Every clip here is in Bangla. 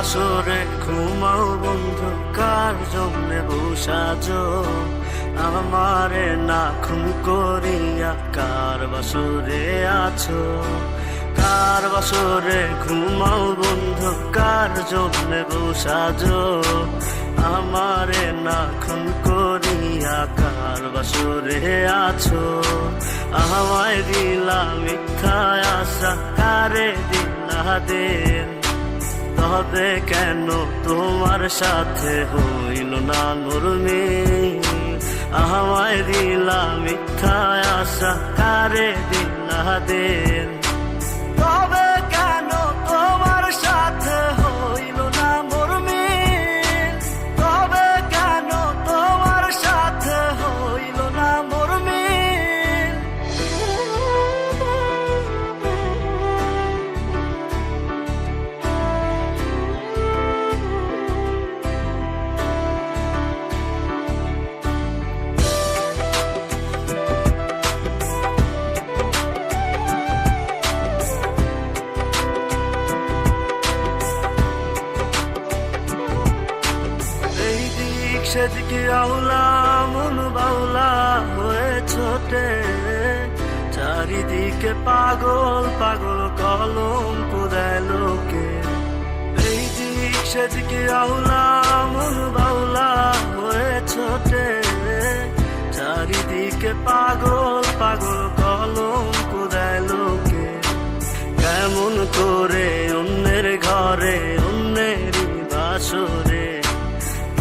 বাসরে ঘুমাও বন্ধু, কার জন্যে বসাজো আমারে না খুন করিয়া? কার বাসরে আছো? কার বাসরে ঘুমাও বন্ধু, কার জন্যে বসাজো আমারে না খুন করিয়া? কার বাসরে আছো? আমায় দিলা মিথ্যা আশা, কারে দিলা দিন? তবে কেন তোমার সাথে হইল না নরমিল? আমায় দিলা মিথ্যা আশা, কারে দিলা দিন? তবে কেন তোমার সাথে হইল না নরমিল? তবে কেন তোমার সাথে হইল না নরমিল? সেদিকে আউলা মন বাউলা হয়ে ছোটে, চারিদিকে পাগল পাগল কলঙ্ক দেয় লোকে। এই দিক সেদিকে আউলা মন বাউলা হয়ে ছোটে, চারিদিকে পাগল পাগল কলঙ্ক দেয় লোকে। কেমন করে অন্যের ঘরে অন্যেরই বাসরে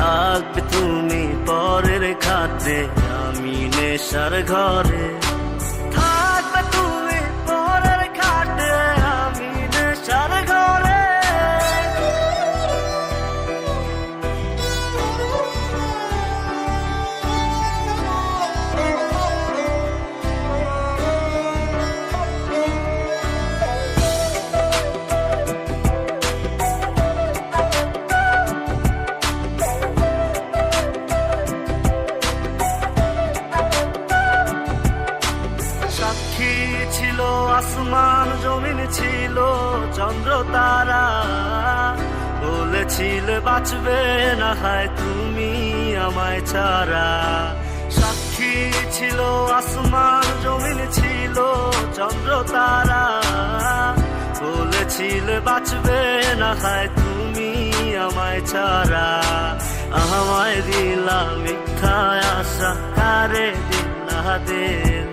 থাকবে তুমি পরের খাতে, আমি নেশার ঘরে? থাকবে তুমি পরের খাতে, আমি নেশার ঘরে? সাক্ষী ছিল আসমান জমিন, ছিল চন্দ্র তারা, বলেছিলে বাঁচবে না হয় তুমি আমায় ছাড়া। সাক্ষী ছিল আসমান জমিন, ছিল চন্দ্র তারা, বলেছিলে বাঁচবে না হয় তুমি আমায় ছাড়া। আমায় দিলা মিথ্যা আশা, কারে দিলা দিন?